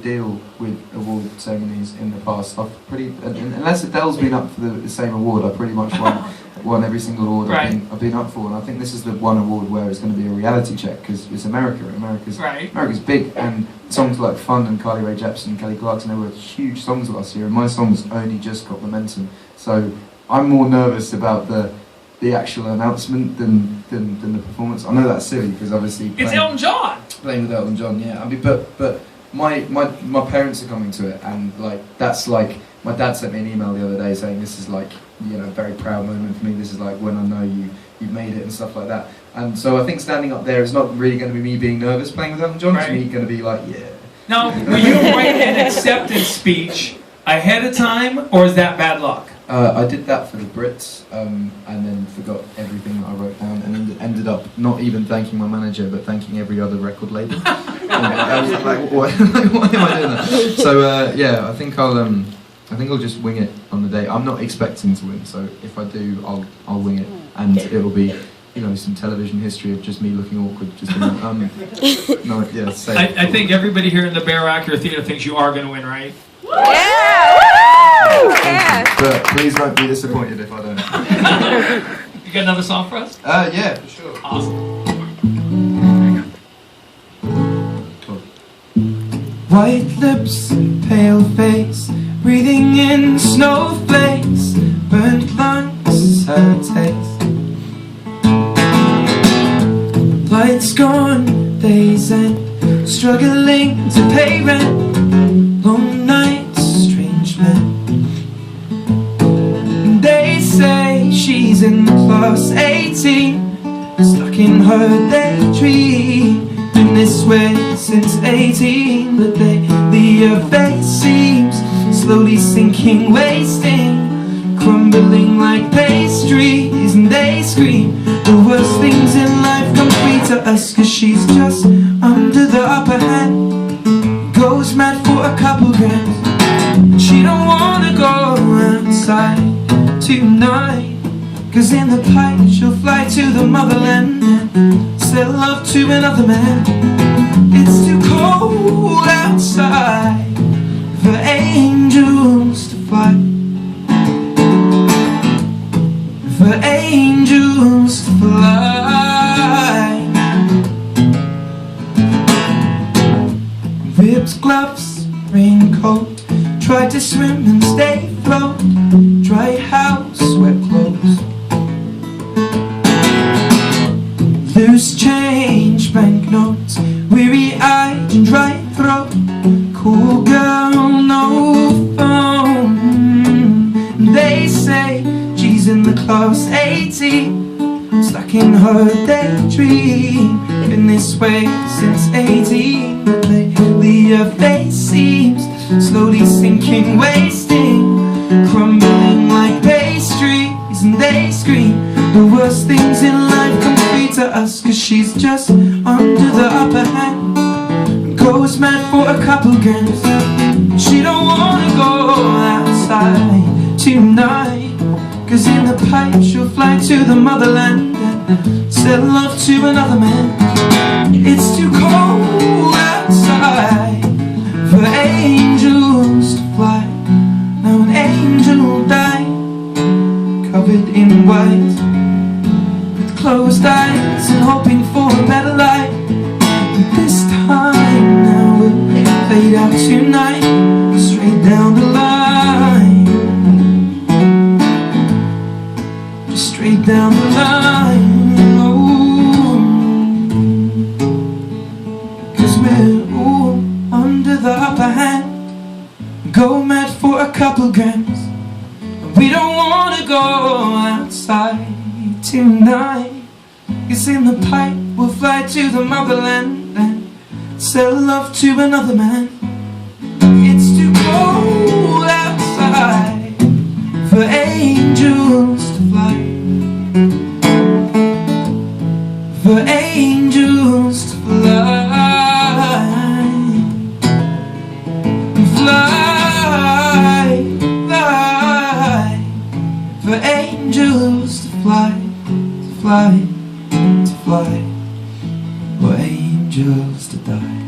deal with award ceremonies in the past. Unless Adele's been up for the same award, I pretty much won every single award I've been up for, and I think this is the one award where it's going to be a reality check because it's America. America's big, and songs like Fun and Carly Rae Jepsen and Kelly Clarkson, they were huge songs last year, and my songs only just got momentum. So I'm more nervous about the actual announcement than the performance. I know that's silly because obviously it's Elton John. Playing with Elton John, yeah. I mean, but my parents are coming to it, and like that's like my dad sent me an email the other day saying this is like, you know, a very proud moment for me. This is like when I know you've made it and stuff like that. And so I think standing up there is not really going to be me being nervous playing with Elton John. It's me going to be like, yeah. Now, will you write an acceptance speech ahead of time, or is that bad luck? I did that for the Brits, and then forgot everything that I wrote down, and ended up not even thanking my manager, but thanking every other record label. I was like, why am I doing that? So yeah, I think I'll just wing it on the day. I'm not expecting to win, so if I do, I'll wing it, and it'll be, you know, some television history of just me looking awkward. Just no, yeah. I think everybody here in the Baierl Acura Theatre thinks you are going to win, right? Yeah! Woo! Yeah. But please don't be disappointed if I don't. You got another song for us? Yeah, for sure. Awesome. Cool. White lips, pale face, breathing in snowflakes, burnt lungs, her taste. Lights gone, days end, struggling to pay rent, long nights, strange men. They say she's in class 18, stuck in her daydream. Been this way since 18, but lately her face seems slowly sinking, wasting, crumbling like pastries. And they scream the worst things in life come free to us, cause she's just under the upper hand, goes mad for a couple grams. She don't wanna go outside tonight, cause in the pipe she'll fly to the motherland and sell love to another man. It's too cold outside for angels to fly, for angels to fly. Ripped gloves, raincoat, tried to swim and stay afloat, dry house, wet clothes, loose change, banknotes, weary-eyed and dry throat, cool girl, no phone. They say she's in the class 18, stuck in her daydream. Been this way since 18, but lately her face seems slowly sinking, wasting, crumbling like pastries. And they scream the worst things in life come free to us, cause she's just under the upper hand, goes mad for a couple grams. She don't wanna go outside tonight, cause in the pipe she'll fly to the motherland and sell love to another man. It's too cold outside for angels to fly. Now an angel died, covered in white, with closed eyes and hoping for a better life. This time now we'll fade out tonight, straight down the line, just straight down the line. Oh, 'cause we're all under the upper hand, go mad for a couple grams. We don't wanna go outside tonight, 'cause in the pipe we'll fly to the motherland and sell love to another man. It's too cold outside for angels to fly, for angels to fly, fly, fly, for angels to fly, to fly, to fly, for angels to die.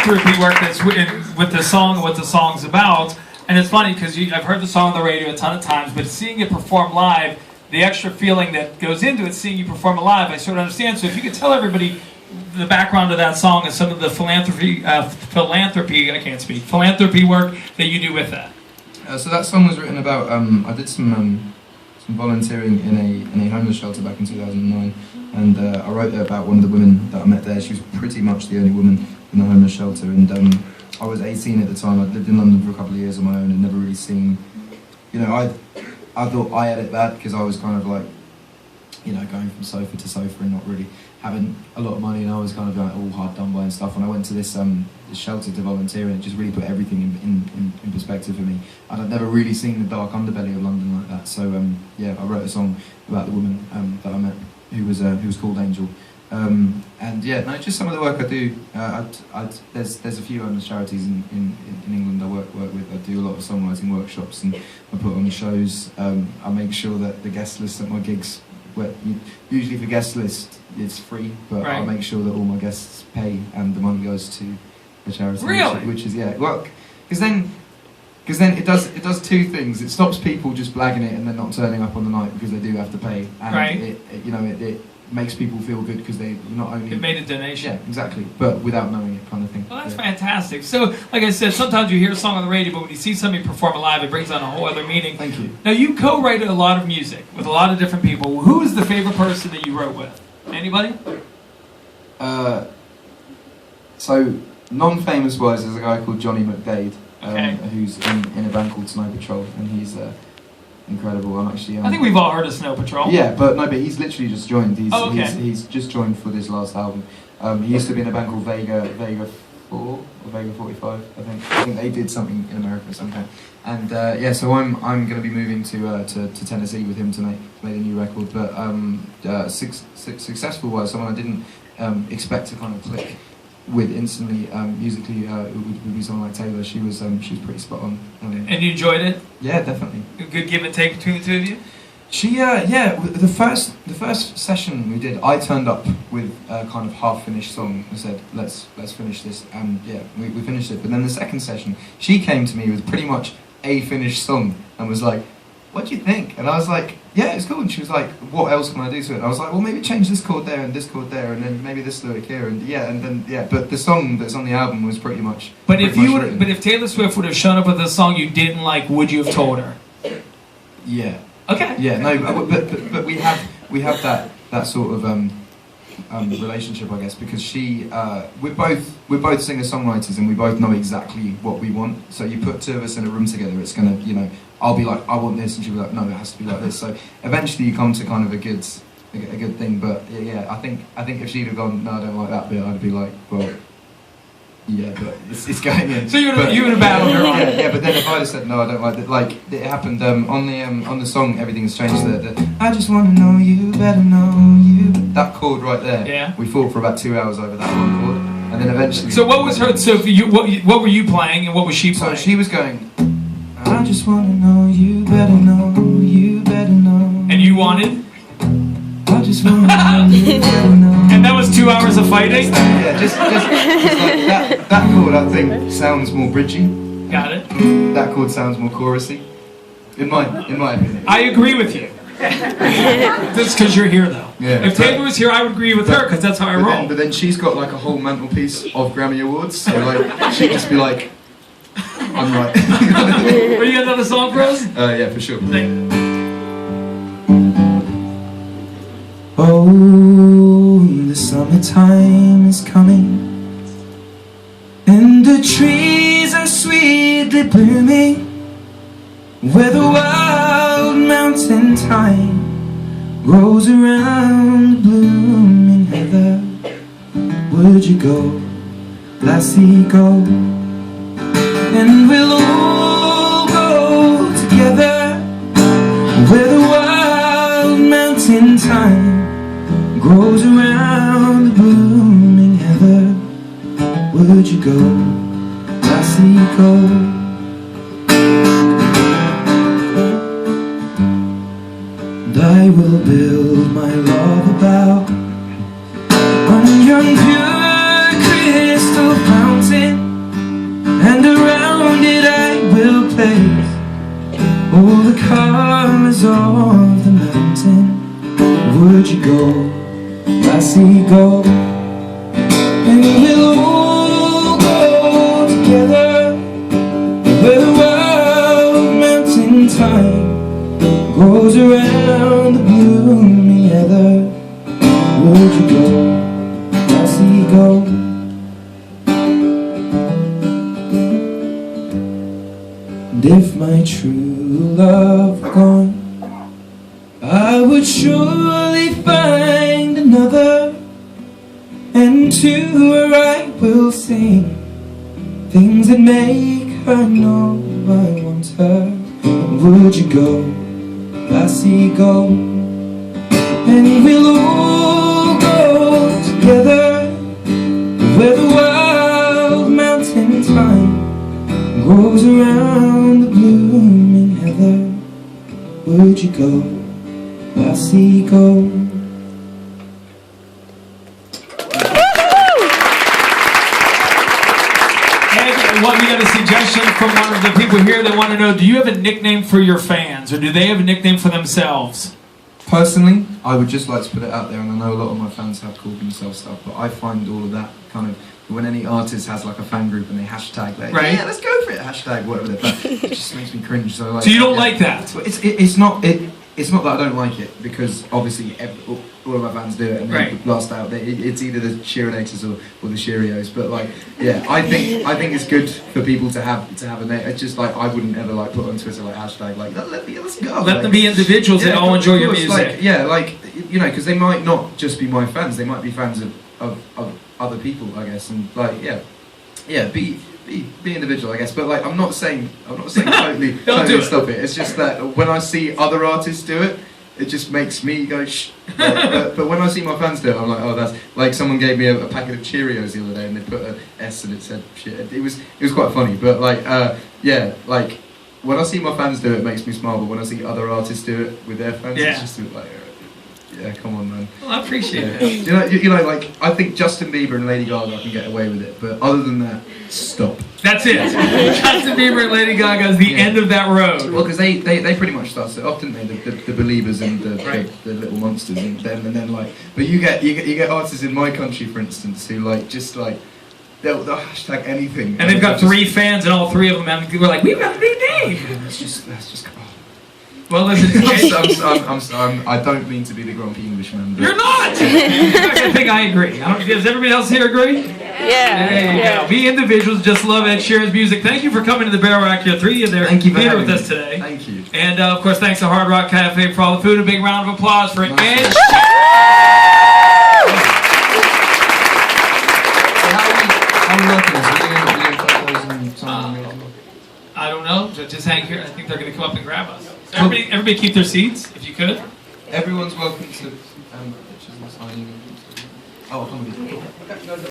philanthropy work that's with the song and what the song's about. And it's funny because I've heard the song on the radio a ton of times, but seeing it performed live, the extra feeling that goes into it, seeing you perform it live, I sort of understand. So if you could tell everybody the background of that song and some of the philanthropy work that you do with that. So that song was written about. I did some volunteering in a homeless shelter back in 2009, and I wrote it about one of the women that I met there. She was pretty much the only woman in the homeless shelter, and I was 18 at the time. I'd lived in London for a couple of years on my own and never really seen. I thought I had it bad because I was kind of like, going from sofa to sofa and not really having a lot of money, and I was kind of like all hard done by and stuff. And I went to this shelter to volunteer, and it just really put everything in perspective for me. And I'd never really seen the dark underbelly of London like that. So I wrote a song about the woman that I met, who was called Angel. Just some of the work I do. There's a few homeless charities in England I work with. I do a lot of songwriting workshops, and I put on shows. I make sure that the guest list at my gigs, usually for guest list it's free, but right. I make sure that all my guests pay and the money goes to the charity. Really? Which is because then it does two things. It stops people just blagging it and then not turning up on the night because they do have to pay, and right. it makes people feel good because they not only made a donation. Yeah, exactly, but without knowing it, kind of thing. Well, that's fantastic. So, like I said, sometimes you hear a song on the radio, but when you see somebody perform it live, it brings on a whole other meaning. Thank you. Now, you co-write a lot of music with a lot of different people. Who is the favorite person that you wrote with? Anybody? So non-famous wise, there's a guy called Johnny McDade, Okay. who's in a band called Snow Patrol, and he's incredible. I'm actually. I think we've all heard of Snow Patrol. Yeah, but he's literally just joined. He's just joined for this last album. He used to be in a band called Vega 4 or Vega 45. I think they did something in America sometime. And so I'm going to be moving to Tennessee with him to make a new record. But successful wise, someone I didn't expect to kind of click with instantly musically would be someone like Taylor. She was pretty spot on. And you enjoyed it? Yeah, definitely. A good give and take between the two of you? The first session we did, I turned up with a kind of half-finished song and said, let's finish this, and we finished it. But then the second session, she came to me with pretty much a finished song and was like, what do you think? And I was like, yeah, it's cool. And she was like, what else can I do to it? And I was like, well, maybe change this chord there and this chord there, and then maybe this lyric here, but the song that's on the album was pretty much. But if Taylor Swift would have shown up with a song you didn't like, would you have told her? Yeah. Okay. Yeah, no, but we have that sort of relationship, I guess, because we're both singer-songwriters and we both know exactly what we want. So you put two of us in a room together, it's gonna, I'll be like, I want this, and she'll be like, no, it has to be like this. So eventually you come to kind of a good thing. But I think if she'd have gone, no, I don't like that bit, I'd be like, well. Yeah, but it's going in. So you would have battled her on it. Yeah, but then if I'd have said no, I don't like it. Like it happened on the song, everything's changed. I just want to know you, better know you. That chord right there. Yeah. We fought for about 2 hours over that one chord, and then eventually. So what was her? So for you, what were you playing, and what was she playing? So she was going. I just want to know you, better know you, better know. And you wanted? I just want to know you, better know. And that was 2 hours of fighting? Yeah, just like that chord I think sounds more bridgy. Got it. That chord sounds more chorusy. In my opinion. I agree with you. That's because you're here though. Yeah. If Taylor was here, I would agree with her because that's how I roll. But then she's got like a whole mantelpiece of Grammy Awards, so like she'd just be like, I'm right. Are you got another song for us? Yeah, for sure. Oh, the summertime is coming, and the trees are sweetly blooming, where the wild mountain thyme grows around the blooming heather. Would you go, lassie, go? And we'll all go together, where the wild mountain thyme grows around the blooming heather. Would you go, lassie, go? And I will build my love about on yon pure crystal fountain, shoulders of the mountain, would you go? I see go, and we'll all go together where the wild mountain thyme goes around the blooming heather. Would you go? I see go. And if my true love were gone, I would surely find another, and to her I will sing things that make her know I want her. Would you go? I see go, and we'll all go together where the wild mountain thyme goes around the blooming heather. Would you go? I see go. We got a suggestion from one of the people here that want to know, do you have a nickname for your fans, or do they have a nickname for themselves? Personally, I would just like to put it out there, and I know a lot of my fans have called themselves stuff, but I find all of that kind of, when any artist has like a fan group and they hashtag like, right. Yeah, let's go for it, hashtag whatever they're fan, it just makes me cringe. So, like, so you don't like that? It's not that I don't like it, because obviously all of my fans do it, and they blast out. It's either the Sheeranators or the Cheerios. But like, yeah, I think it's good for people to have a name. It's just like, I wouldn't ever like put on Twitter like hashtag like let's go. Let them be individuals that all enjoy your music. Like, you know, because they might not just be my fans. They might be fans of other people, I guess. And like, be individual, I guess. But like, I'm not saying totally stop it. It's just that when I see other artists do it, it just makes me go shh. But when I see my fans do it, I'm like, oh, that's like, someone gave me a packet of Cheerios the other day, and they put an S and it said shit. It was quite funny. But like, like when I see my fans do it, it makes me smile. But when I see other artists do it with their fans, it's just like, yeah, come on, man. Well, I appreciate it. You know, like, I think Justin Bieber and Lady Gaga can get away with it, but other than that, stop. That's it. Justin Bieber and Lady Gaga is the end of that road. Well, because they pretty much start it off, didn't they? The Believers and the Little Monsters and then like, but you get artists in my country, for instance, who like just like they'll hashtag anything, and they've got 3 fans, and all 3 of them we're like, we've got a big name. That's just. Well, listen, I don't mean to be the grumpy Englishman. You're not! I think I agree. Does everybody else here agree? Yeah. There you go. Be individuals, just love Ed Sheeran's music. Thank you for coming to the Baierl Acura 3 there. Thank you for here having with me. us today. Thank you. And of course, thanks to Hard Rock Cafe for all the food. A big round of applause for Ed Sheeran. I don't know. Just hang here. I think they're going to come up and grab us. Everybody keep their seats, if you could. Everyone's welcome to pictures and signing. Oh, I'll come with you.